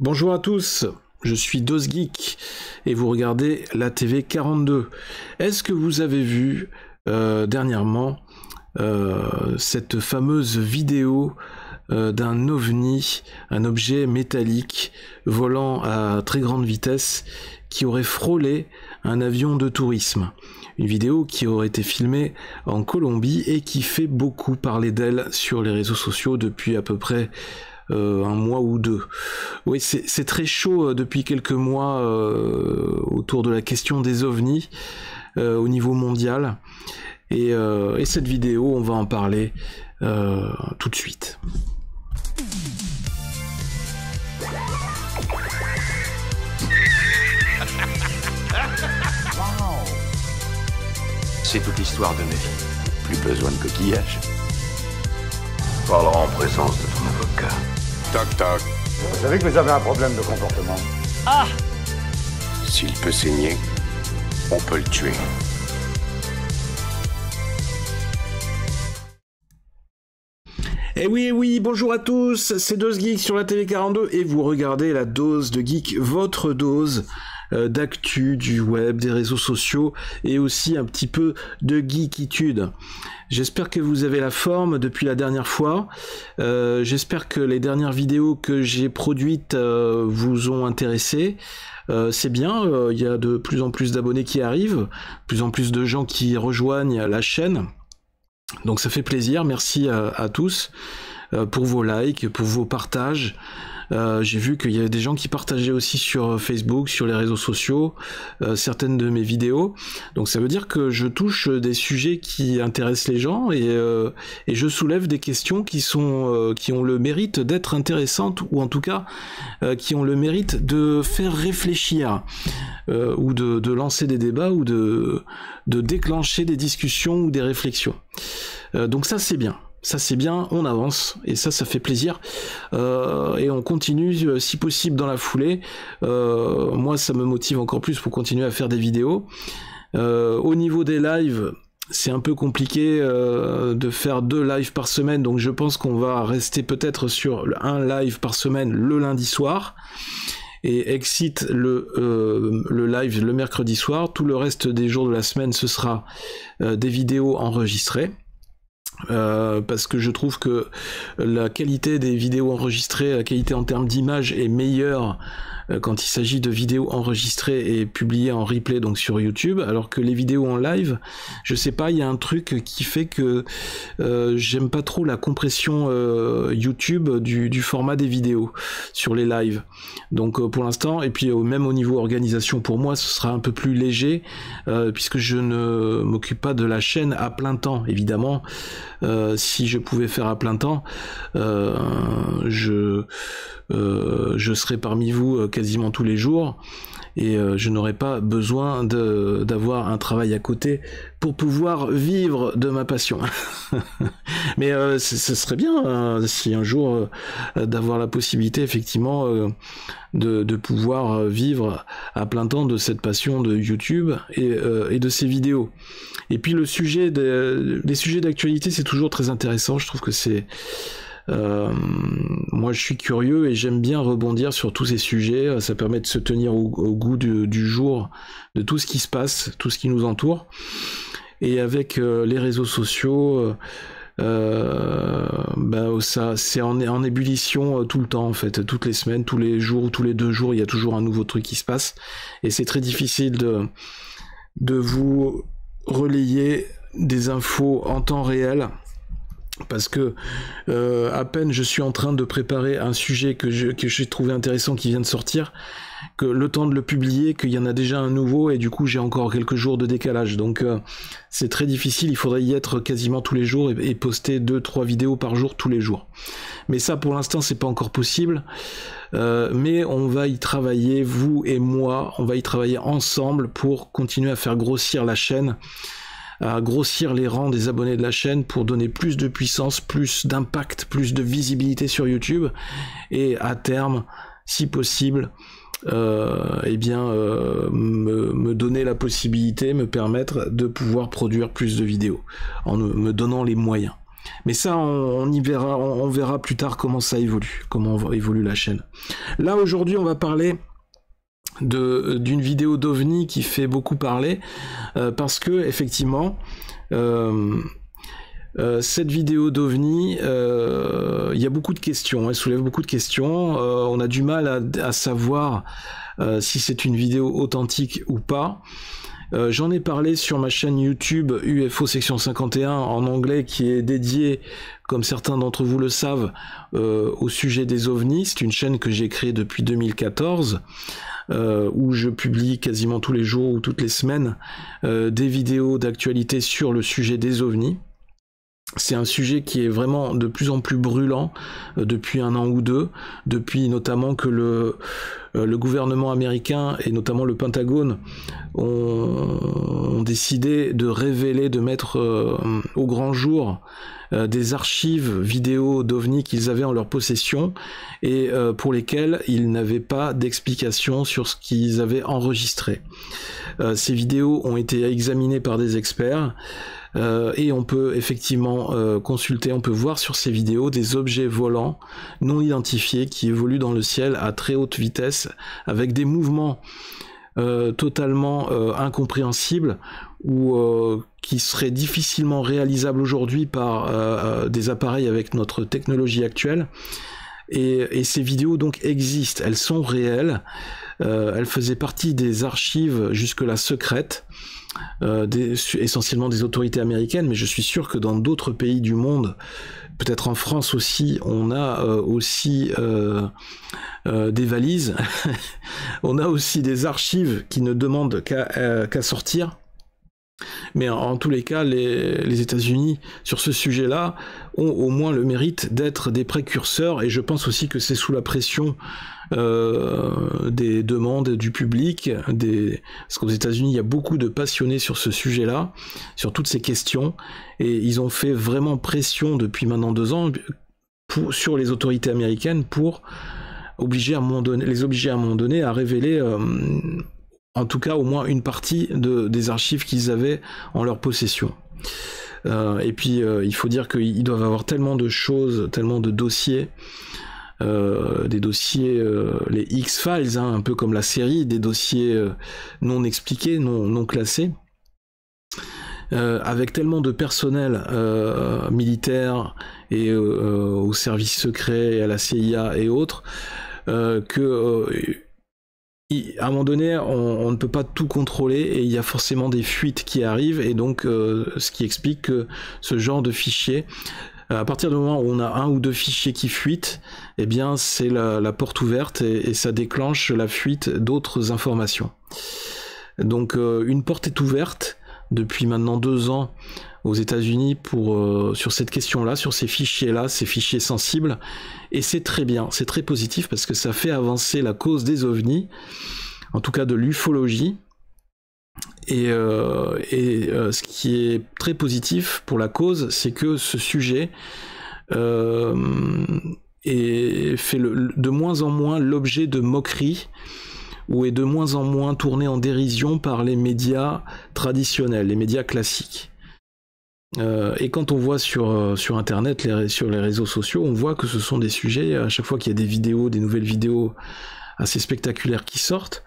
Bonjour à tous, je suis DosGeek et vous regardez la TV 42. Est-ce que vous avez vu dernièrement cette fameuse vidéo d'un ovni, un objet métallique volant à très grande vitesse qui aurait frôlé un avion de tourisme? Une vidéo qui aurait été filmée en Colombie et qui fait beaucoup parler d'elle sur les réseaux sociaux depuis à peu près un mois ou deux. Oui, c'est très chaud depuis quelques mois autour de la question des ovnis au niveau mondial. Et cette vidéo, on va en parler tout de suite. C'est toute l'histoire de ma vie. Plus besoin de coquillage. Parlera en présence de ton avocat. Toc toc. Vous savez que vous avez un problème de comportement. Ah! S'il peut saigner, on peut le tuer. Eh oui, bonjour à tous, c'est DosGeek sur la TV 42 et vous regardez la dose de geek, votre dose d'actu du web, des réseaux sociaux et aussi un petit peu de geekitude. J'espère que vous avez la forme depuis la dernière fois. J'espère que les dernières vidéos que j'ai produites vous ont intéressé. C'est bien, il y a de plus en plus d'abonnés qui arrivent, de plus en plus de gens qui rejoignent la chaîne. Donc ça fait plaisir, merci à tous pour vos likes, pour vos partages. J'ai vu qu'il y avait des gens qui partageaient aussi sur Facebook, sur les réseaux sociaux, certaines de mes vidéos. Donc ça veut dire que je touche des sujets qui intéressent les gens et je soulève des questions qui ont le mérite d'être intéressantes ou en tout cas qui ont le mérite de faire réfléchir ou de lancer des débats ou de déclencher des discussions ou des réflexions. Donc ça c'est bien. Ça c'est bien, on avance, et ça fait plaisir, et on continue si possible dans la foulée. Moi ça me motive encore plus pour continuer à faire des vidéos. Au niveau des lives, c'est un peu compliqué de faire 2 lives par semaine, donc je pense qu'on va rester peut-être sur un live par semaine le lundi soir, et exit le live le mercredi soir. Tout le reste des jours de la semaine, ce sera des vidéos enregistrées. Parce que je trouve que la qualité des vidéos enregistrées, la qualité en termes d'image est meilleure quand il s'agit de vidéos enregistrées et publiées en replay donc sur YouTube, alors que les vidéos en live, je sais pas, il y a un truc qui fait que j'aime pas trop la compression YouTube du format des vidéos sur les lives. Donc pour l'instant, et puis même au niveau organisation pour moi, ce sera un peu plus léger puisque je ne m'occupe pas de la chaîne à plein temps, évidemment. Si je pouvais faire à plein temps, je serais parmi vous quasiment tous les jours et je n'aurais pas besoin d'avoir un travail à côté pour pouvoir vivre de ma passion. Mais ce serait bien si un jour d'avoir la possibilité effectivement de pouvoir vivre à plein temps de cette passion de YouTube et de ces vidéos. Et puis les sujets d'actualité, c'est toujours très intéressant. Je trouve que c'est moi je suis curieux et j'aime bien rebondir sur tous ces sujets. Ça permet de se tenir au goût du jour de tout ce qui se passe, tout ce qui nous entoure. Et avec les réseaux sociaux, ça c'est en ébullition tout le temps en fait, toutes les semaines, tous les jours, tous les 2 jours, il y a toujours un nouveau truc qui se passe. Et c'est très difficile de vous relayer des infos en temps réel. Parce que à peine je suis en train de préparer un sujet que j'ai trouvé intéressant qui vient de sortir, que le temps de le publier, qu'il y en a déjà un nouveau et du coup j'ai encore quelques jours de décalage. Donc c'est très difficile, il faudrait y être quasiment tous les jours et poster 2-3 vidéos par jour tous les jours. Mais ça pour l'instant c'est pas encore possible. Mais on va y travailler, vous et moi, on va y travailler ensemble pour continuer à faire grossir la chaîne, à grossir les rangs des abonnés de la chaîne pour donner plus de puissance, plus d'impact, plus de visibilité sur YouTube et à terme, si possible, me donner la possibilité, me permettre de pouvoir produire plus de vidéos en me donnant les moyens. Mais ça, on y verra, on verra plus tard comment ça évolue, comment évolue la chaîne. Là, aujourd'hui, on va parler d'une vidéo d'OVNI qui fait beaucoup parler, parce que, effectivement, cette vidéo d'OVNI, il y a beaucoup de questions, elle soulève beaucoup de questions, on a du mal à savoir si c'est une vidéo authentique ou pas. J'en ai parlé sur ma chaîne YouTube UFO section 51 en anglais, qui est dédiée, comme certains d'entre vous le savent, au sujet des ovnis. C'est une chaîne que j'ai créée depuis 2014, où je publie quasiment tous les jours ou toutes les semaines des vidéos d'actualité sur le sujet des ovnis. C'est un sujet qui est vraiment de plus en plus brûlant depuis un an ou deux, depuis notamment que le gouvernement américain et notamment le Pentagone ont décidé de révéler, de mettre au grand jour des archives vidéo d'OVNI qu'ils avaient en leur possession et pour lesquelles ils n'avaient pas d'explication sur ce qu'ils avaient enregistré. Ces vidéos ont été examinées par des experts. Et on peut effectivement consulter, on peut voir sur ces vidéos des objets volants non identifiés qui évoluent dans le ciel à très haute vitesse avec des mouvements totalement incompréhensibles ou qui seraient difficilement réalisables aujourd'hui par des appareils avec notre technologie actuelle. Et ces vidéos donc existent, elles sont réelles, elles faisaient partie des archives jusque-là secrètes, essentiellement des autorités américaines, mais je suis sûr que dans d'autres pays du monde, peut-être en France aussi, on a aussi des valises, on a aussi des archives qui ne demandent qu'à sortir. Mais en tous les cas, les États-Unis, sur ce sujet-là, ont au moins le mérite d'être des précurseurs, et je pense aussi que c'est sous la pression des demandes du public, parce qu'aux États-Unis, il y a beaucoup de passionnés sur ce sujet-là, sur toutes ces questions, et ils ont fait vraiment pression depuis maintenant 2 ans sur les autorités américaines pour les obliger à un moment donné à révéler en tout cas au moins une partie des archives qu'ils avaient en leur possession. Et puis il faut dire qu'ils doivent avoir tellement de choses, tellement de dossiers, des dossiers, les X-Files, hein, un peu comme la série, des dossiers non expliqués, non classés, avec tellement de personnel militaire et au service secret, et à la CIA et autres, que à un moment donné, on ne peut pas tout contrôler et il y a forcément des fuites qui arrivent, et donc ce qui explique que ce genre de fichiers, à partir du moment où on a 1 ou 2 fichiers qui fuitent, eh bien c'est la porte ouverte et ça déclenche la fuite d'autres informations. Donc une porte est ouverte depuis maintenant 2 ans aux États-Unis sur cette question-là, sur ces fichiers-là, ces fichiers sensibles, et c'est très bien, c'est très positif parce que ça fait avancer la cause des ovnis, en tout cas de l'ufologie, et ce qui est très positif pour la cause, c'est que ce sujet fait de moins en moins l'objet de moqueries, ou est de moins en moins tourné en dérision par les médias traditionnels, les médias classiques. Et quand on voit sur internet, sur les réseaux sociaux, on voit que ce sont des sujets, à chaque fois qu'il y a des vidéos, des nouvelles vidéos assez spectaculaires qui sortent,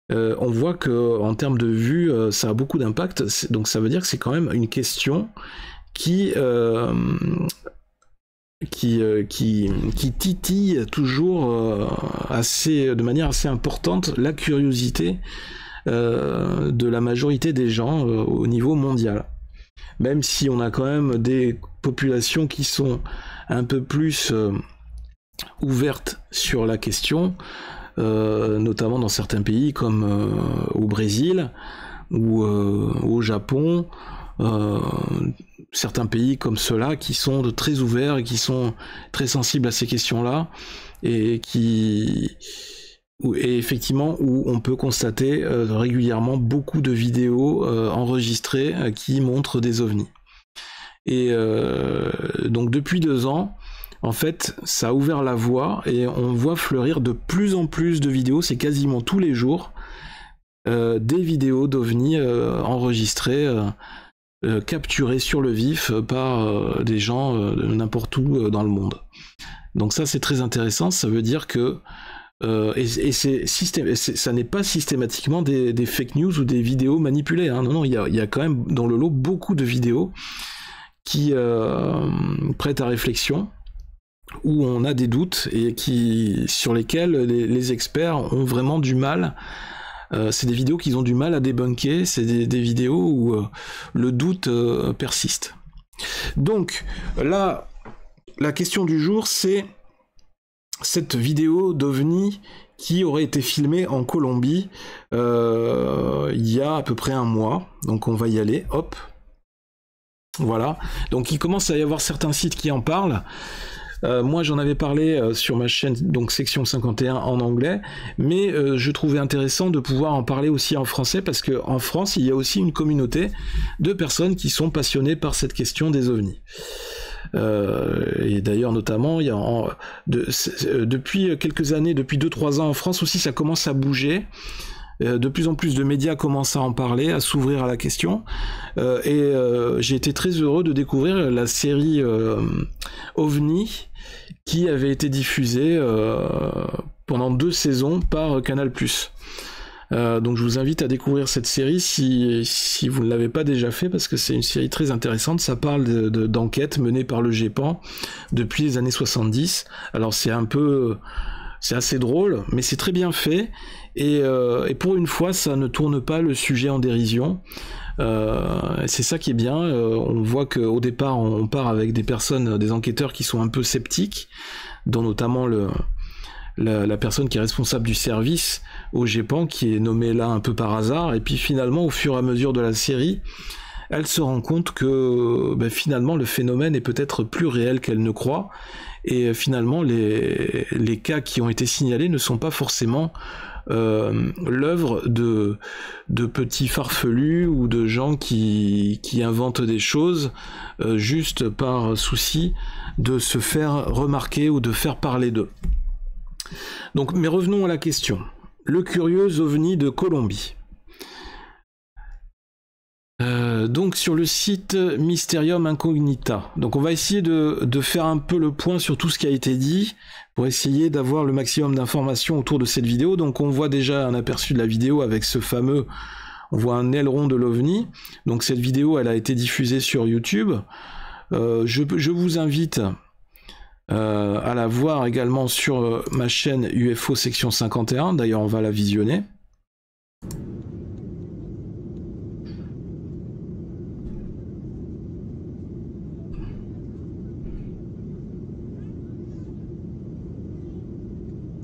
on voit que en termes de vues, ça a beaucoup d'impact, donc ça veut dire que c'est quand même une question qui titille toujours de manière assez importante la curiosité de la majorité des gens au niveau mondial. Même si on a quand même des populations qui sont un peu plus ouvertes sur la question, notamment dans certains pays comme au Brésil ou au Japon, certains pays comme ceux-là qui sont très ouverts et qui sont très sensibles à ces questions-là, et effectivement où on peut constater régulièrement beaucoup de vidéos enregistrées qui montrent des ovnis. Et donc depuis 2 ans, en fait, ça a ouvert la voie et on voit fleurir de plus en plus de vidéos, c'est quasiment tous les jours, des vidéos d'ovnis enregistrées capturés sur le vif par des gens n'importe où dans le monde. Donc ça c'est très intéressant, ça veut dire que ça n'est pas systématiquement des fake news ou des vidéos manipulées, hein. Non, il y a quand même dans le lot beaucoup de vidéos qui prêtent à réflexion, où on a des doutes et sur lesquels les experts ont vraiment du mal. C'est des vidéos qu'ils ont du mal à débunker, c'est des vidéos où le doute persiste. Donc là, la question du jour, c'est cette vidéo d'OVNI qui aurait été filmée en Colombie il y a à peu près un mois. Donc on va y aller, hop. Voilà. Donc il commence à y avoir certains sites qui en parlent. Moi j'en avais parlé sur ma chaîne, donc section 51 en anglais, mais je trouvais intéressant de pouvoir en parler aussi en français, parce qu'en France il y a aussi une communauté de personnes qui sont passionnées par cette question des ovnis. Et d'ailleurs notamment il y a depuis quelques années, depuis 2-3 ans en France aussi, ça commence à bouger. De plus en plus de médias commencent à en parler, à s'ouvrir à la question, et j'ai été très heureux de découvrir la série OVNI qui avait été diffusée pendant 2 saisons par Canal+. Donc je vous invite à découvrir cette série si vous ne l'avez pas déjà fait, parce que c'est une série très intéressante. Ça parle d'enquêtes menées par le GEPAN depuis les années 70. Alors c'est assez drôle, mais c'est très bien fait, et pour une fois ça ne tourne pas le sujet en dérision. C'est ça qui est bien. On voit qu'au départ on part avec des personnes, des enquêteurs qui sont un peu sceptiques, dont notamment la personne qui est responsable du service au GEPAN, qui est nommée là un peu par hasard, et puis finalement au fur et à mesure de la série, elle se rend compte que finalement le phénomène est peut-être plus réel qu'elle ne croit, et finalement les cas qui ont été signalés ne sont pas forcément l'œuvre de petits farfelus ou de gens qui inventent des choses juste par souci de se faire remarquer ou de faire parler d'eux. Donc, mais revenons à la question. Le curieux ovni de Colombie. Donc sur le site Mysterium Incognita. Donc on va essayer de faire un peu le point sur tout ce qui a été dit, pour essayer d'avoir le maximum d'informations autour de cette vidéo. Donc on voit déjà un aperçu de la vidéo avec ce fameux, on voit un aileron de l'OVNI. Donc cette vidéo, elle a été diffusée sur YouTube. Je vous invite à la voir également sur ma chaîne UFO section 51. D'ailleurs on va la visionner.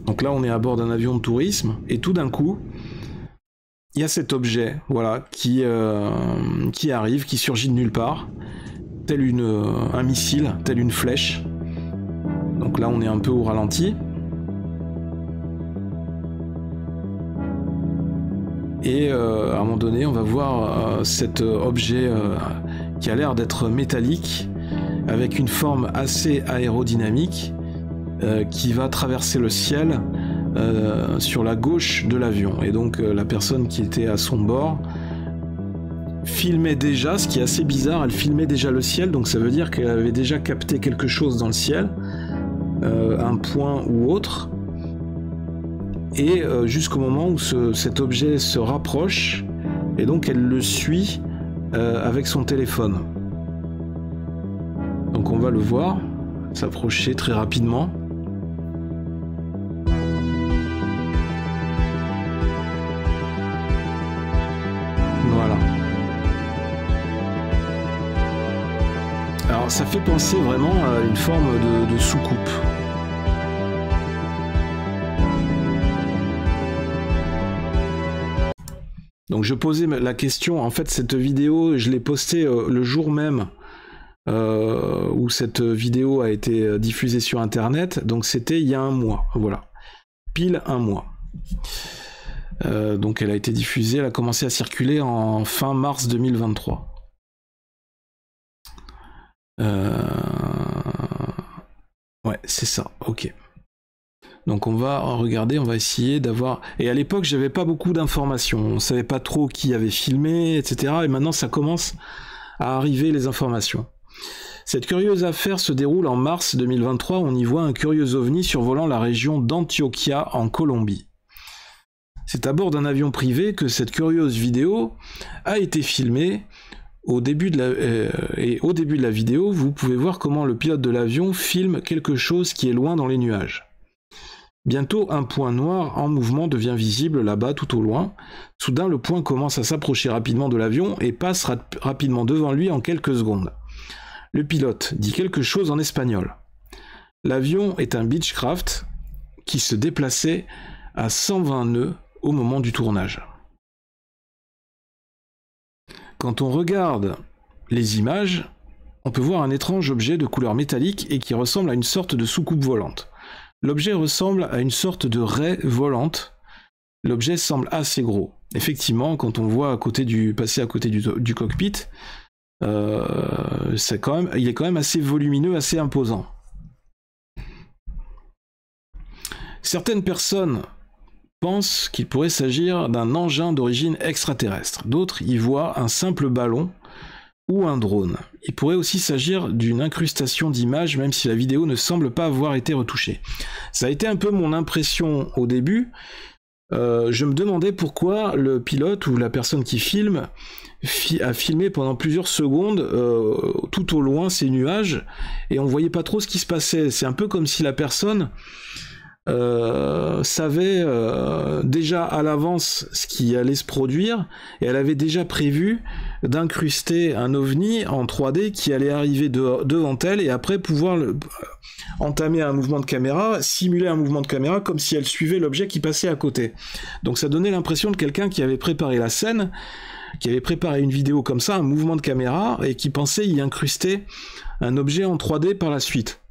Donc là, on est à bord d'un avion de tourisme, et tout d'un coup, il y a cet objet, voilà, qui arrive, qui surgit de nulle part, tel un missile, tel une flèche. Donc là, on est un peu au ralenti. Et à un moment donné, on va voir cet objet qui a l'air d'être métallique, avec une forme assez aérodynamique, qui va traverser le ciel sur la gauche de l'avion. Et donc la personne qui était à son bord filmait déjà, ce qui est assez bizarre, elle filmait déjà le ciel, donc ça veut dire qu'elle avait déjà capté quelque chose dans le ciel, un point ou autre, et jusqu'au moment où cet objet se rapproche, et donc elle le suit avec son téléphone. Donc on va le voir s'approcher très rapidement. Voilà. Alors ça fait penser vraiment à une forme de soucoupe. Donc je posais la question, en fait cette vidéo je l'ai postée le jour même où cette vidéo a été diffusée sur internet, donc c'était il y a un mois, voilà, pile un mois. Donc elle a été diffusée, elle a commencé à circuler en fin mars 2023. Ouais, c'est ça, ok. Donc on va regarder, on va essayer d'avoir... Et à l'époque, j'avais pas beaucoup d'informations, on savait pas trop qui avait filmé, etc. Et maintenant, ça commence à arriver les informations. Cette curieuse affaire se déroule en mars 2023, on y voit un curieux ovni survolant la région d'Antioquia en Colombie. C'est à bord d'un avion privé que cette curieuse vidéo a été filmée. Au début de la vidéo, vous pouvez voir comment le pilote de l'avion filme quelque chose qui est loin dans les nuages. Bientôt, un point noir en mouvement devient visible là-bas tout au loin. Soudain, le point commence à s'approcher rapidement de l'avion et passe rapidement devant lui en quelques secondes. Le pilote dit quelque chose en espagnol. L'avion est un Beechcraft qui se déplaçait à 120 nœuds au moment du tournage. Quand on regarde les images, on peut voir un étrange objet de couleur métallique et qui ressemble à une sorte de soucoupe volante. L'objet ressemble à une sorte de raie volante. L'objet semble assez gros. Effectivement, quand on voit passer à côté du cockpit, il est quand même assez volumineux, assez imposant. Certaines personnes pensent qu'il pourrait s'agir d'un engin d'origine extraterrestre. D'autres y voient un simple ballon ou un drone. Il pourrait aussi s'agir d'une incrustation d'images, même si la vidéo ne semble pas avoir été retouchée. Ça a été un peu mon impression au début. Je me demandais pourquoi le pilote ou la personne qui filme a filmé pendant plusieurs secondes tout au loin ces nuages et on voyait pas trop ce qui se passait. C'est un peu comme si la personne savait déjà à l'avance ce qui allait se produire et elle avait déjà prévu d'incruster un ovni en 3D qui allait arriver devant elle et après pouvoir entamer un mouvement de caméra, simuler un mouvement de caméra comme si elle suivait l'objet qui passait à côté. Donc ça donnait l'impression de quelqu'un qui avait préparé la scène, qui avait préparé une vidéo comme ça, un mouvement de caméra et qui pensait y incruster un objet en 3D par la suite.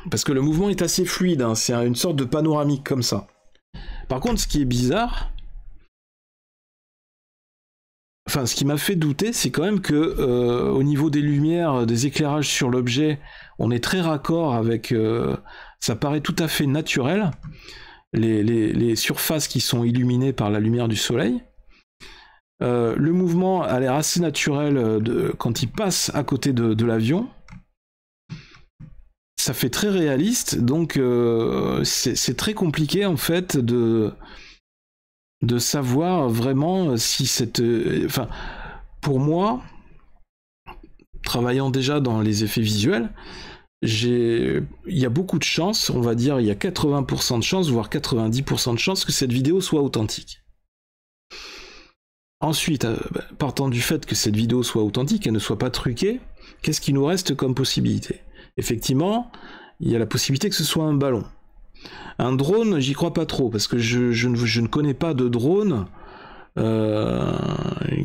Parce que le mouvement est assez fluide, hein, c'est une sorte de panoramique comme ça. Par contre, ce qui est bizarre, enfin ce qui m'a fait douter, c'est quand même que au niveau des lumières, des éclairages sur l'objet, on est très raccord avec... ça paraît tout à fait naturel, les surfaces qui sont illuminées par la lumière du soleil. Le mouvement a l'air assez naturel quand il passe à côté de l'avion. Ça fait très réaliste, donc c'est très compliqué en fait de savoir vraiment si cette... Enfin, pour moi, travaillant déjà dans les effets visuels, il y a beaucoup de chances, on va dire, il y a 80% de chances, voire 90% de chances que cette vidéo soit authentique. Ensuite, partant du fait que cette vidéo soit authentique, qu'elle ne soit pas truquée, qu'est-ce qui nous reste comme possibilité ? Effectivement, il y a la possibilité que ce soit un ballon. Un drone, j'y crois pas trop, parce que je ne connais pas de drone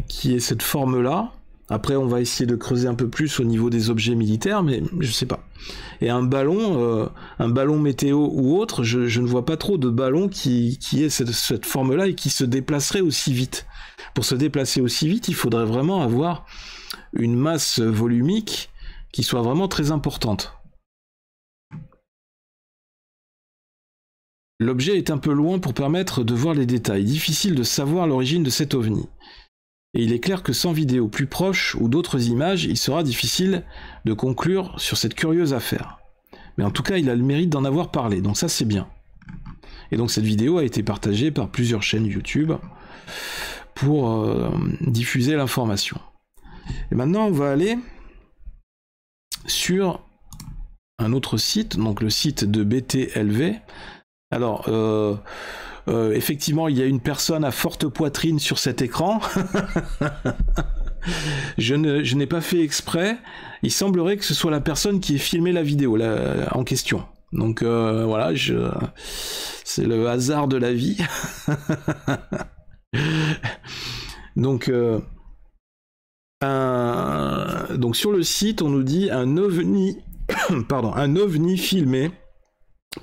qui ait cette forme-là. Après, on va essayer de creuser un peu plus au niveau des objets militaires, mais je sais pas. Et un ballon météo ou autre, je ne vois pas trop de ballon qui ait cette forme-là et qui se déplacerait aussi vite. Pour se déplacer aussi vite, il faudrait vraiment avoir une masse volumique qui soit vraiment très importante. L'objet est un peu loin pour permettre de voir les détails, difficile de savoir l'origine de cet ovni. Et il est clair que sans vidéo plus proche ou d'autres images, il sera difficile de conclure sur cette curieuse affaire. Mais en tout cas, il a le mérite d'en avoir parlé, donc ça c'est bien. Et donc cette vidéo a été partagée par plusieurs chaînes YouTube pour diffuser l'information. Et maintenant, on va aller sur un autre site, donc le site de BTLV. Alors, effectivement, il y a une personne à forte poitrine sur cet écran. Je n'ai pas fait exprès. Il semblerait que ce soit la personne qui ait filmé la vidéo en question. Donc voilà, c'est le hasard de la vie. Donc sur le site, on nous dit un ovni, un ovni filmé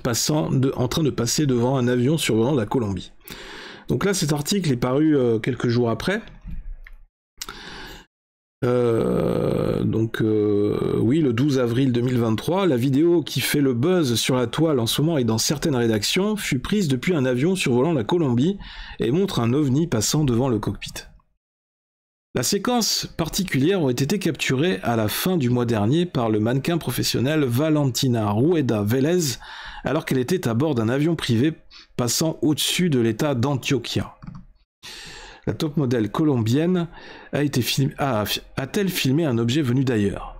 en train de passer devant un avion survolant la Colombie. Donc là, cet article est paru quelques jours après. Oui, le 12 avril 2023, la vidéo qui fait le buzz sur la toile en ce moment et dans certaines rédactions fut prise depuis un avion survolant la Colombie et montre un ovni passant devant le cockpit. La séquence particulière aurait été capturée à la fin du mois dernier par le mannequin professionnel Valentina Rueda Vélez, alors qu'elle était à bord d'un avion privé passant au-dessus de l'état d'Antioquia. La top modèle colombienne a-t-elle filmé un objet venu d'ailleurs?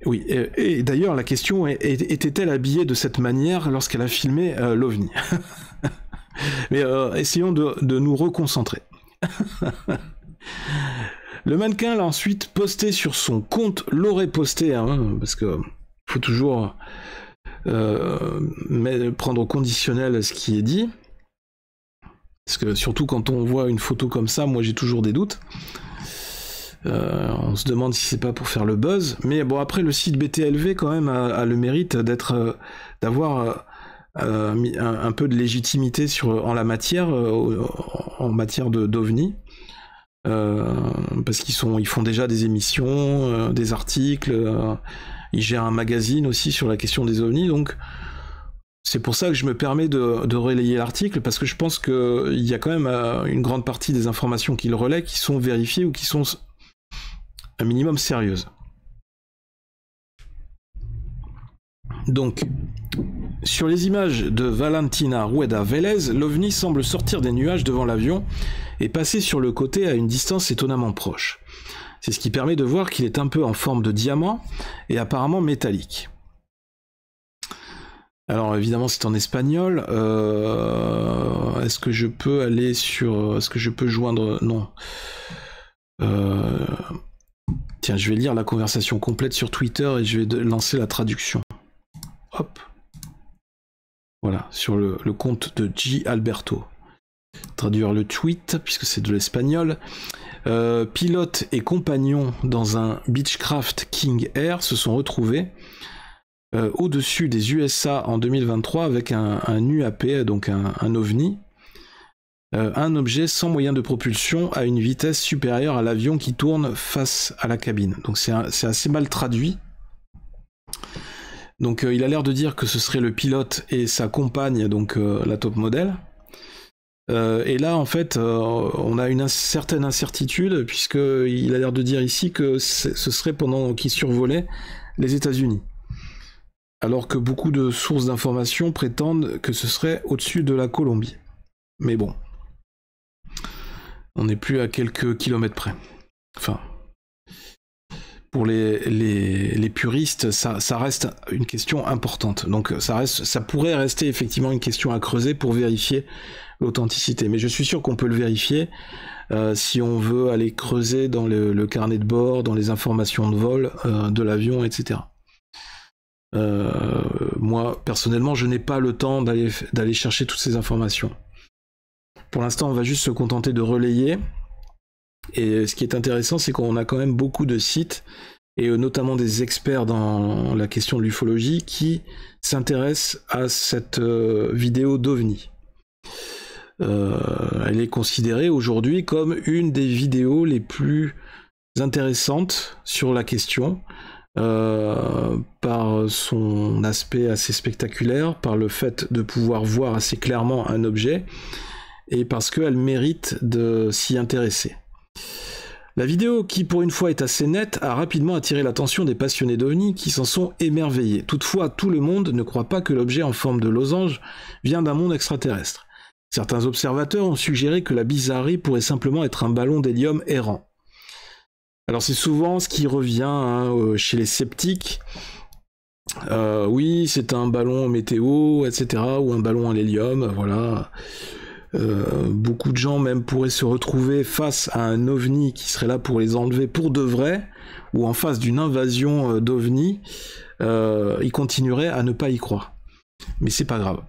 Oui, et d'ailleurs la question est, était-elle habillée de cette manière lorsqu'elle a filmé l'OVNI? Mais essayons de nous reconcentrer. Le mannequin l'a ensuite posté sur son compte, l'aurait posté, hein, parce que faut toujours prendre au conditionnel ce qui est dit. Parce que surtout quand on voit une photo comme ça, moi j'ai toujours des doutes. On se demande si c'est pas pour faire le buzz. Mais bon, après le site BTLV quand même a le mérite d'avoir un peu de légitimité en la matière, en matière d'OVNI. Parce ils font déjà des émissions, des articles, ils gèrent un magazine aussi sur la question des OVNI, donc c'est pour ça que je me permets de relayer l'article, parce que je pense qu'il y a quand même une grande partie des informations qu'il relaie qui sont vérifiées ou qui sont un minimum sérieuses. Donc, sur les images de Valentina Rueda Vélez, l'OVNI semble sortir des nuages devant l'avion et passer sur le côté à une distance étonnamment proche. C'est ce qui permet de voir qu'il est un peu en forme de diamant et apparemment métallique. Alors évidemment c'est en espagnol. Est-ce que je peux aller sur... Est-ce que je peux joindre... Non. Tiens, je vais lire la conversation complète sur Twitter et je vais lancer la traduction. Hop. Voilà, sur le compte de G. Alberto. Traduire le tweet, puisque c'est de l'espagnol. Pilote et compagnon dans un Beechcraft King Air se sont retrouvés au-dessus des USA en 2023 avec un UAP, donc un OVNI. Un objet sans moyen de propulsion à une vitesse supérieure à l'avion qui tourne face à la cabine. Donc c'est assez mal traduit. Donc il a l'air de dire que ce serait le pilote et sa compagne, donc la top modèle. Et là en fait on a une certaine incertitude, puisqu'il a l'air de dire ici que ce serait pendant qu'il survolait les États-Unis. Alors que beaucoup de sources d'informations prétendent que ce serait au-dessus de la Colombie. Mais bon. On n'est plus à quelques kilomètres près. Enfin, pour les puristes, ça reste une question importante. Donc ça pourrait rester effectivement une question à creuser pour vérifier l'authenticité. Mais je suis sûr qu'on peut le vérifier si on veut aller creuser dans le carnet de bord, dans les informations de vol de l'avion, etc. Moi, personnellement, je n'ai pas le temps d'aller chercher toutes ces informations. Pour l'instant, on va juste se contenter de relayer. Et ce qui est intéressant, c'est qu'on a quand même beaucoup de sites, et notamment des experts dans la question de l'ufologie, qui s'intéressent à cette vidéo d'OVNI. Elle est considérée aujourd'hui comme une des vidéos les plus intéressantes sur la question, par son aspect assez spectaculaire, par le fait de pouvoir voir assez clairement un objet, et parce qu'elle mérite de s'y intéresser. La vidéo, qui pour une fois est assez nette, a rapidement attiré l'attention des passionnés d'OVNI qui s'en sont émerveillés. Toutefois, tout le monde ne croit pas que l'objet en forme de losange vient d'un monde extraterrestre. Certains observateurs ont suggéré que la bizarrerie pourrait simplement être un ballon d'hélium errant. Alors c'est souvent ce qui revient chez les sceptiques. Oui, c'est un ballon météo, etc. ou un ballon à l'hélium, voilà. Beaucoup de gens même pourraient se retrouver face à un OVNI qui serait là pour les enlever pour de vrai, ou en face d'une invasion d'OVNI, ils continueraient à ne pas y croire. Mais c'est pas grave.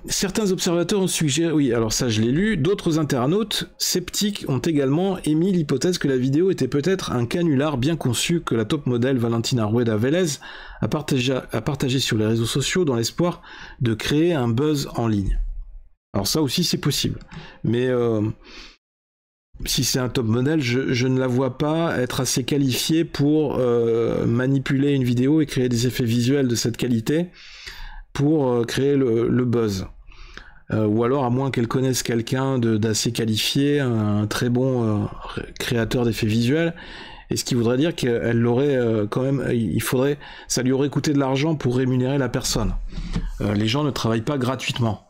Certains observateurs ont suggéré, oui, alors ça je l'ai lu, d'autres internautes sceptiques ont également émis l'hypothèse que la vidéo était peut-être un canular bien conçu que la top modèle Valentina Rueda Vélez a partagé sur les réseaux sociaux dans l'espoir de créer un buzz en ligne. Alors ça aussi c'est possible, mais si c'est un top modèle, je ne la vois pas être assez qualifiée pour manipuler une vidéo et créer des effets visuels de cette qualité pour créer le buzz. ou alors à moins qu'elle connaisse quelqu'un d'assez qualifié, un très bon créateur d'effets visuels, et ce qui voudrait dire qu'elle l'aurait quand même, ça lui aurait coûté de l'argent pour rémunérer la personne. Les gens ne travaillent pas gratuitement.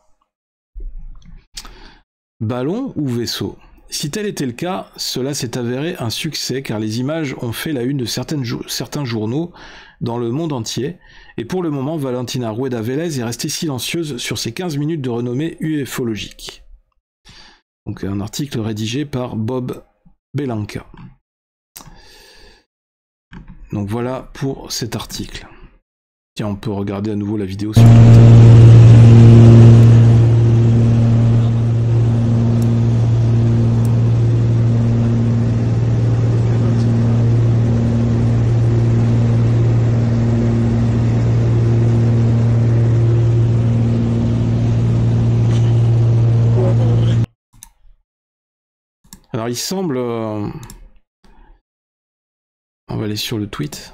Ballon ou vaisseau? Si tel était le cas, cela s'est avéré un succès car les images ont fait la une de certains journaux dans le monde entier, et pour le moment, Valentina Rueda Vélez est restée silencieuse sur ses 15 minutes de renommée ufologique. Donc un article rédigé par Bob Belanca. Donc voilà pour cet article. Tiens, on peut regarder à nouveau la vidéo sur Twitter. Alors il semble... On va aller sur le tweet.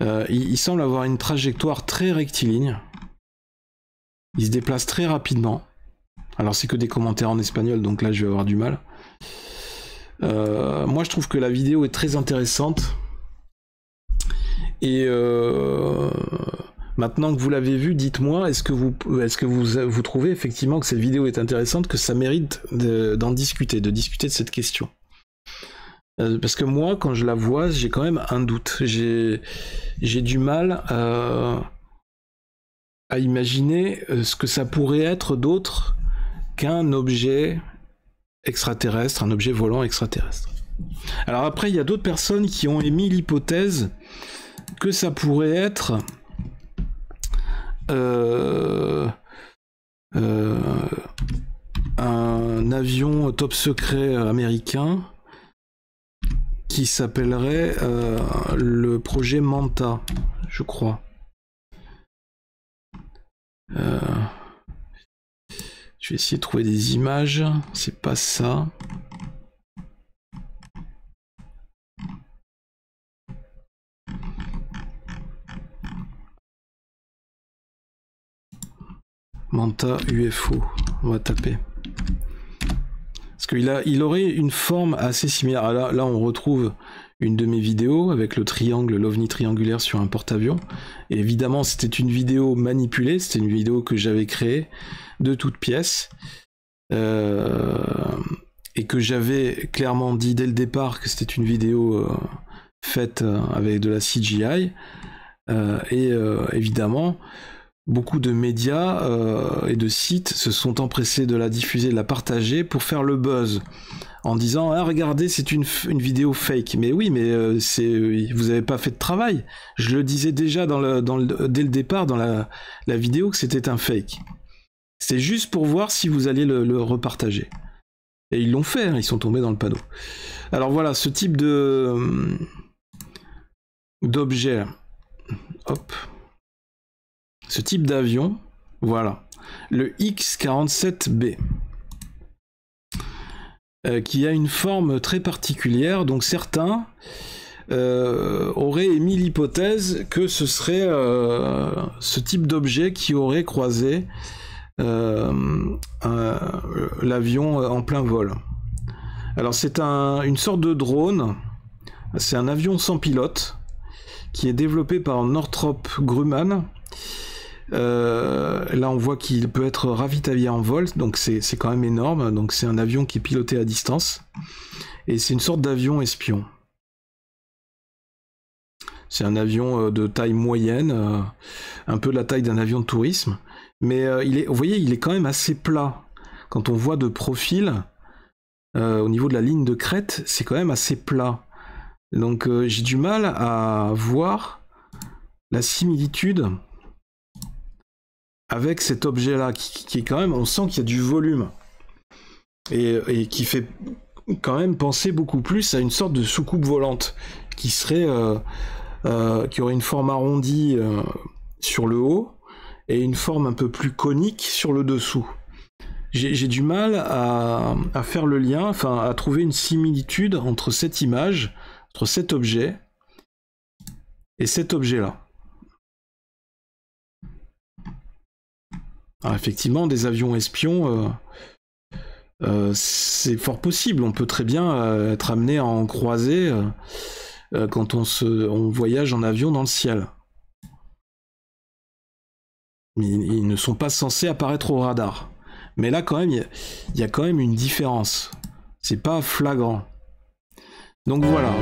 Il semble avoir une trajectoire très rectiligne. Il se déplace très rapidement. Alors c'est que des commentaires en espagnol, donc là je vais avoir du mal. Moi je trouve que la vidéo est très intéressante. Et maintenant que vous l'avez vue, dites-moi, est-ce que vous trouvez effectivement que cette vidéo est intéressante, que ça mérite de discuter de cette question? Parce que moi, quand je la vois, j'ai quand même un doute. J'ai du mal à imaginer ce que ça pourrait être d'autre qu'un objet extraterrestre, un objet volant extraterrestre. Alors après, il y a d'autres personnes qui ont émis l'hypothèse que ça pourrait être un avion top secret américain qui s'appellerait le projet Manta, je crois. Je vais essayer de trouver des images. C'est pas ça. Manta UFO. On va taper. Parce qu'il aurait une forme assez similaire. Ah, là, on retrouve une de mes vidéos avec le triangle, l'ovni triangulaire sur un porte-avions. Et évidemment, c'était une vidéo manipulée. C'était une vidéo que j'avais créée de toutes pièces. Et que j'avais clairement dit dès le départ que c'était une vidéo faite avec de la CGI. Évidemment... Beaucoup de médias et de sites se sont empressés de la diffuser, de la partager pour faire le buzz, en disant « Ah, regardez, c'est une vidéo fake ». Mais oui, mais vous n'avez pas fait de travail. Je le disais déjà dès le départ dans la vidéo que c'était un fake. C'est juste pour voir si vous alliez le repartager. Et ils l'ont fait, hein, ils sont tombés dans le panneau. Alors voilà, ce type d'objet, hop... Ce type d'avion, voilà, le X-47B, qui a une forme très particulière, donc certains auraient émis l'hypothèse que ce serait ce type d'objet qui aurait croisé l'avion en plein vol. Alors c'est une sorte de drone, c'est un avion sans pilote, qui est développé par Northrop Grumman. Là on voit qu'il peut être ravitaillé en vol, donc c'est quand même énorme. Donc c'est un avion qui est piloté à distance et c'est une sorte d'avion espion. C'est un avion de taille moyenne, un peu de la taille d'un avion de tourisme, mais vous voyez, il est quand même assez plat. Quand on voit de profil, au niveau de la ligne de crête, c'est quand même assez plat. Donc j'ai du mal à voir la similitude avec cet objet-là, qui est quand même, on sent qu'il y a du volume, et qui fait quand même penser beaucoup plus à une sorte de soucoupe volante, qui aurait une forme arrondie sur le haut, et une forme un peu plus conique sur le dessous. J'ai du mal à faire le lien, enfin à trouver une similitude entre cette image, entre cet objet, et cet objet-là. Alors effectivement, des avions espions, c'est fort possible. On peut très bien être amené à en croiser quand on voyage en avion dans le ciel. Mais ils ne sont pas censés apparaître au radar. Mais là, quand même, il y a quand même une différence. C'est pas flagrant. Donc voilà.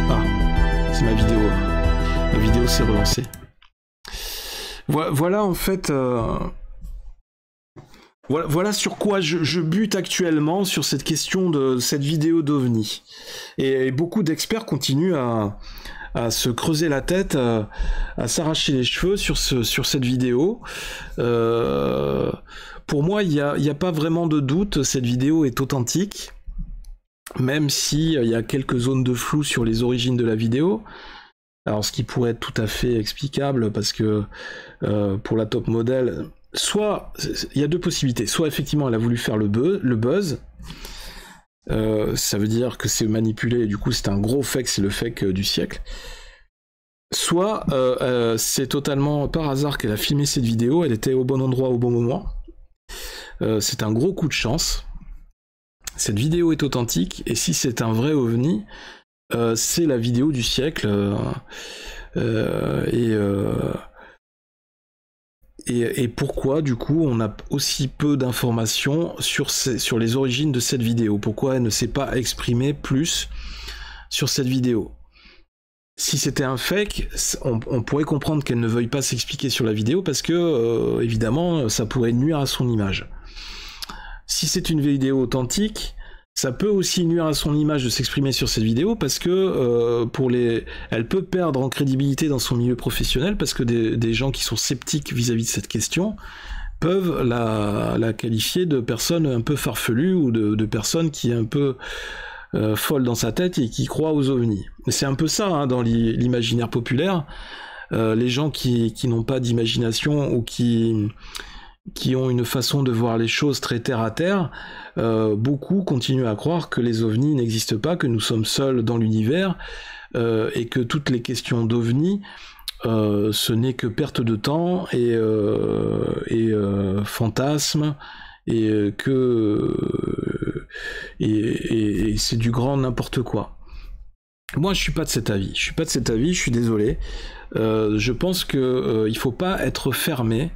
Ah, c'est ma vidéo. Ma vidéo s'est relancée. Voilà en fait. Voilà sur quoi je bute actuellement sur cette question de cette vidéo d'OVNI. Et beaucoup d'experts continuent à se creuser la tête, à s'arracher les cheveux sur cette vidéo. Pour moi, il y a pas vraiment de doute, cette vidéo est authentique, même si il y a quelques zones de flou sur les origines de la vidéo. Alors, ce qui pourrait être tout à fait explicable, parce que pour la top model, soit il y a deux possibilités. Soit effectivement, elle a voulu faire le buzz. Ça veut dire que c'est manipulé, et du coup c'est un gros fake, c'est le fake du siècle. Soit c'est totalement par hasard qu'elle a filmé cette vidéo, elle était au bon endroit au bon moment. C'est un gros coup de chance. Cette vidéo est authentique, et si c'est un vrai OVNI, c'est la vidéo du siècle. Et pourquoi, du coup, on a aussi peu d'informations sur les origines de cette vidéo? Pourquoi elle ne s'est pas exprimée plus sur cette vidéo? Si c'était un fake, on pourrait comprendre qu'elle ne veuille pas s'expliquer sur la vidéo parce que, évidemment, ça pourrait nuire à son image. Si c'est une vidéo authentique, ça peut aussi nuire à son image de s'exprimer sur cette vidéo parce que elle peut perdre en crédibilité dans son milieu professionnel parce que des gens qui sont sceptiques vis-à-vis de cette question peuvent la qualifier de personne un peu farfelue ou de personne qui est un peu folle dans sa tête et qui croit aux ovnis. C'est un peu ça hein, dans l'imaginaire populaire. Les gens qui n'ont pas d'imagination ou qui ont une façon de voir les choses très terre à terre, beaucoup continuent à croire que les ovnis n'existent pas, que nous sommes seuls dans l'univers, et que toutes les questions d'ovnis, ce n'est que perte de temps et fantasme, et c'est du grand n'importe quoi. Moi, je suis pas de cet avis. Je suis désolé. Je pense que il faut pas être fermé.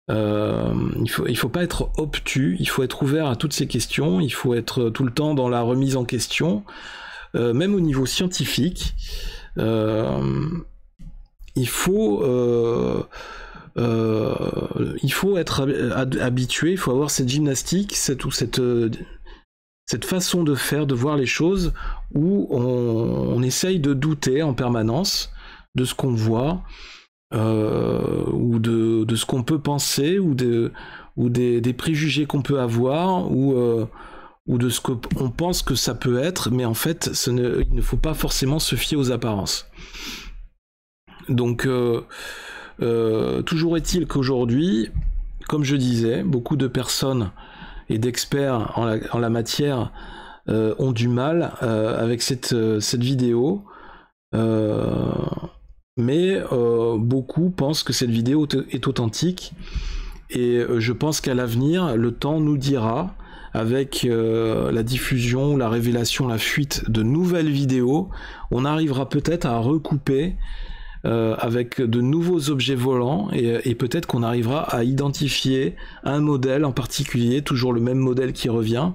Il faut pas être obtus, il faut être ouvert à toutes ces questions, il faut être tout le temps dans la remise en question, même au niveau scientifique. Il faut être habitué, il faut avoir cette gymnastique, cette façon de faire, de voir les choses, où on essaye de douter en permanence de ce qu'on voit, ou de ce qu'on peut penser, ou des préjugés qu'on peut avoir, ou de ce qu'on pense que ça peut être, mais en fait il ne faut pas forcément se fier aux apparences. Donc toujours est-il qu'aujourd'hui, comme je disais, beaucoup de personnes et d'experts en la matière ont du mal avec cette vidéo, mais beaucoup pensent que cette vidéo est authentique, et je pense qu'à l'avenir, le temps nous dira, avec la diffusion, la révélation, la fuite de nouvelles vidéos, on arrivera peut-être à recouper avec de nouveaux objets volants, et peut-être qu'on arrivera à identifier un modèle en particulier, toujours le même modèle qui revient,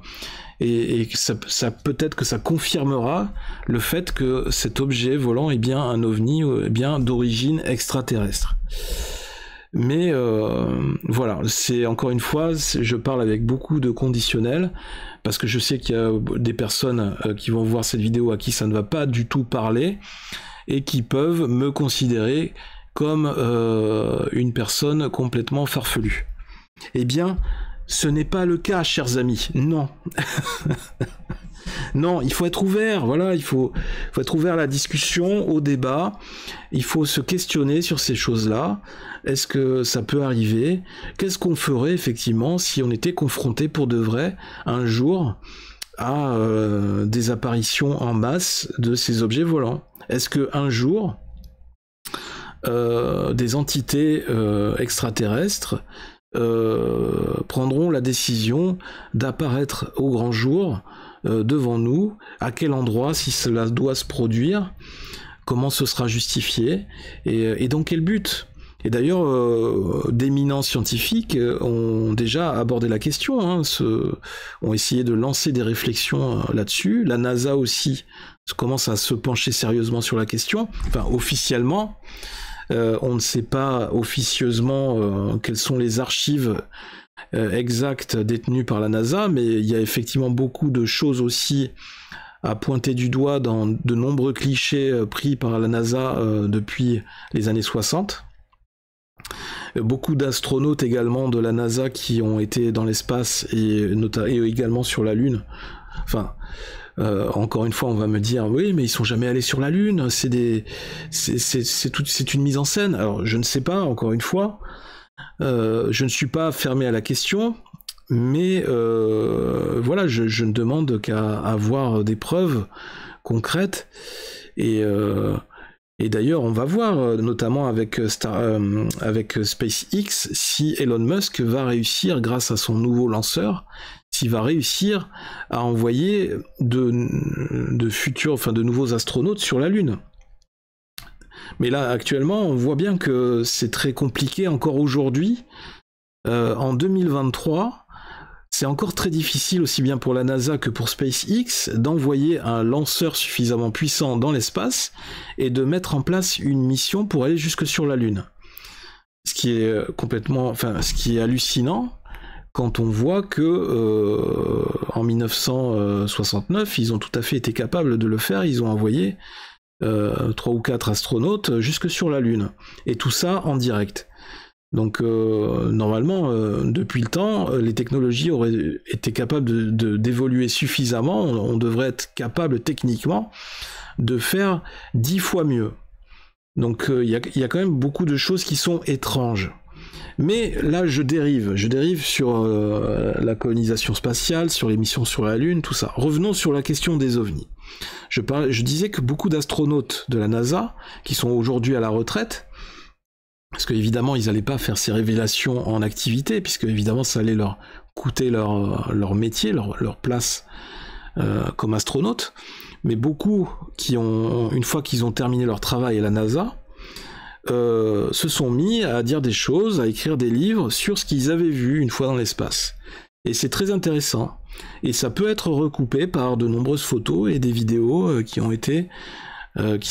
et ça peut-être que ça confirmera le fait que cet objet volant est bien un ovni, est bien d'origine extraterrestre. Mais voilà, c'est encore une fois, je parle avec beaucoup de conditionnels, parce que je sais qu'il y a des personnes qui vont voir cette vidéo à qui ça ne va pas du tout parler, et qui peuvent me considérer comme une personne complètement farfelue. Eh bien, ce n'est pas le cas, chers amis, non. Non, il faut être ouvert, voilà, il faut être ouvert à la discussion, au débat, il faut se questionner sur ces choses-là. Est-ce que ça peut arriver? Qu'est-ce qu'on ferait effectivement si on était confronté pour de vrai un jour à des apparitions en masse de ces objets volants? Est-ce que un jour des entités extraterrestres prendront la décision d'apparaître au grand jour devant nous, à quel endroit, si cela doit se produire, comment ce sera justifié, et dans quel but. Et d'ailleurs, d'éminents scientifiques ont déjà abordé la question, ont essayé de lancer des réflexions là-dessus. La NASA aussi commence à se pencher sérieusement sur la question. Enfin, officiellement, on ne sait pas officieusement quelles sont les archives exactes détenues par la NASA, mais il y a effectivement beaucoup de choses aussi à pointer du doigt dans de nombreux clichés pris par la NASA depuis les années 60. Beaucoup d'astronautes également de la NASA qui ont été dans l'espace et également sur la Lune. Enfin, encore une fois, on va me dire oui, mais ils sont jamais allés sur la Lune. C'est une mise en scène. Alors, je ne sais pas. Encore une fois, je ne suis pas fermé à la question, mais voilà, je ne demande qu'à avoir des preuves concrètes et d'ailleurs, on va voir, notamment avec SpaceX, si Elon Musk va réussir, grâce à son nouveau lanceur, s'il va réussir à envoyer de nouveaux astronautes sur la Lune. Mais là, actuellement, on voit bien que c'est très compliqué encore aujourd'hui. En 2023, c'est encore très difficile, aussi bien pour la NASA que pour SpaceX, d'envoyer un lanceur suffisamment puissant dans l'espace et de mettre en place une mission pour aller jusque sur la Lune. Ce qui est hallucinant quand on voit que en 1969, ils ont tout à fait été capables de le faire. Ils ont envoyé 3 ou 4 astronautes jusque sur la Lune. Et tout ça en direct. Donc normalement, depuis le temps, les technologies auraient été capables d'évoluer suffisamment. On devrait être capable techniquement de faire 10 fois mieux. Donc il y a quand même beaucoup de choses qui sont étranges. Mais là, je dérive sur la colonisation spatiale, sur les missions sur la Lune, tout ça. Revenons sur la question des ovnis. Je disais que beaucoup d'astronautes de la NASA, qui sont aujourd'hui à la retraite, parce qu'évidemment, ils n'allaient pas faire ces révélations en activité, puisque évidemment, ça allait leur coûter leur métier, leur place comme astronaute. Mais beaucoup qui une fois qu'ils ont terminé leur travail à la NASA, se sont mis à dire des choses, à écrire des livres sur ce qu'ils avaient vu une fois dans l'espace. Et c'est très intéressant. Et ça peut être recoupé par de nombreuses photos et des vidéos qui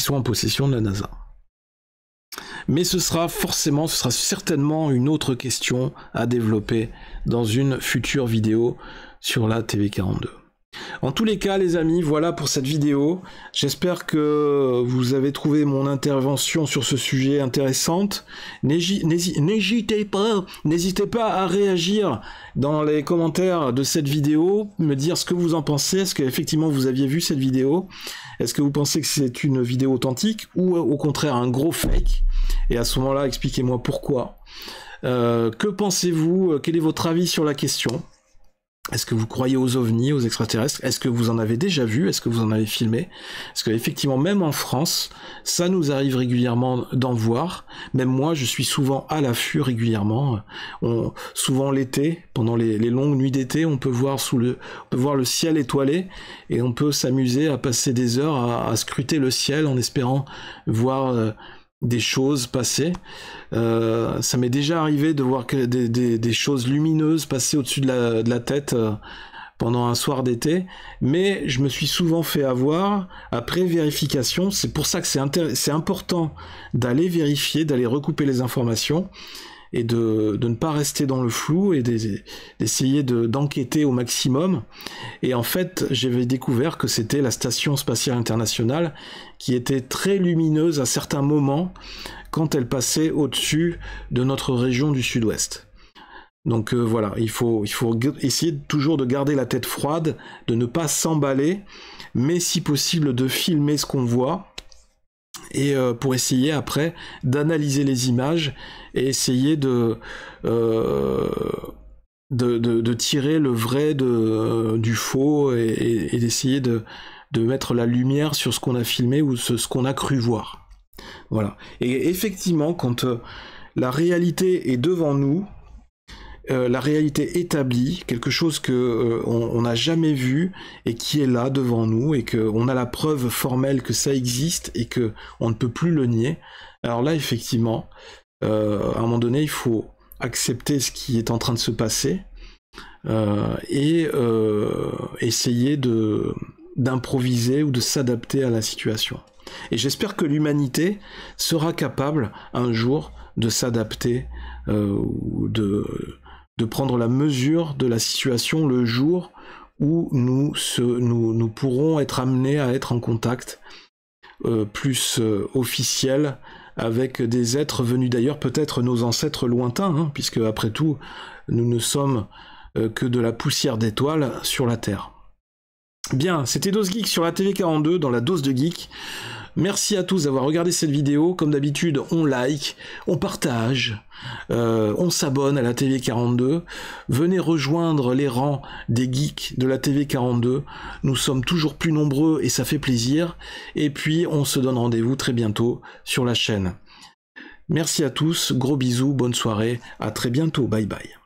sont en possession de la NASA. Mais ce sera certainement une autre question à développer dans une future vidéo sur la TV42. En tous les cas, les amis, voilà pour cette vidéo. J'espère que vous avez trouvé mon intervention sur ce sujet intéressante. N'hésitez pas à réagir dans les commentaires de cette vidéo, me dire ce que vous en pensez. Est-ce qu'effectivement vous aviez vu cette vidéo? Est-ce que vous pensez que c'est une vidéo authentique ou au contraire un gros fake? Et à ce moment-là, expliquez-moi pourquoi. Que pensez-vous? Quel est votre avis sur la question? Est-ce que vous croyez aux ovnis, aux extraterrestres? Est-ce que vous en avez déjà vu? Est-ce que vous en avez filmé? Parce qu'effectivement, même en France, ça nous arrive régulièrement d'en voir. Même moi, je suis souvent à l'affût régulièrement. Souvent l'été, pendant les longues nuits d'été, on peut voir le ciel étoilé et on peut s'amuser à passer des heures à scruter le ciel en espérant voir des choses passer. Ça m'est déjà arrivé de voir des choses lumineuses passer au-dessus de la tête pendant un soir d'été, mais je me suis souvent fait avoir après vérification. C'est pour ça que c'est important d'aller vérifier, d'aller recouper les informations et de ne pas rester dans le flou et d'essayer d'enquêter au maximum. Et en fait, j'avais découvert que c'était la Station Spatiale Internationale qui était très lumineuse à certains moments quand elle passait au-dessus de notre région du sud-ouest. Donc voilà, il faut essayer toujours de garder la tête froide, de ne pas s'emballer, mais si possible de filmer ce qu'on voit, et pour essayer après d'analyser les images et essayer de tirer le vrai du faux et d'essayer de mettre la lumière sur ce qu'on a filmé ou ce qu'on a cru voir. Voilà. Et effectivement, quand la réalité est devant nous, la réalité établie, quelque chose que on n'a jamais vu et qui est là devant nous et qu'on a la preuve formelle que ça existe et que on ne peut plus le nier. Alors là, effectivement, à un moment donné, il faut accepter ce qui est en train de se passer et essayer d'improviser ou de s'adapter à la situation. Et j'espère que l'humanité sera capable un jour de s'adapter ou de prendre la mesure de la situation le jour où nous pourrons être amenés à être en contact plus officiel avec des êtres venus d'ailleurs, peut-être nos ancêtres lointains, hein, puisque après tout, nous ne sommes que de la poussière d'étoiles sur la Terre. Bien, c'était Dose Geek sur la TV42 dans la dose de geek. Merci à tous d'avoir regardé cette vidéo. Comme d'habitude, on like, on partage, on s'abonne à la TV42. Venez rejoindre les rangs des geeks de la TV42. Nous sommes toujours plus nombreux et ça fait plaisir. Et puis, on se donne rendez-vous très bientôt sur la chaîne. Merci à tous, gros bisous, bonne soirée, à très bientôt, bye bye.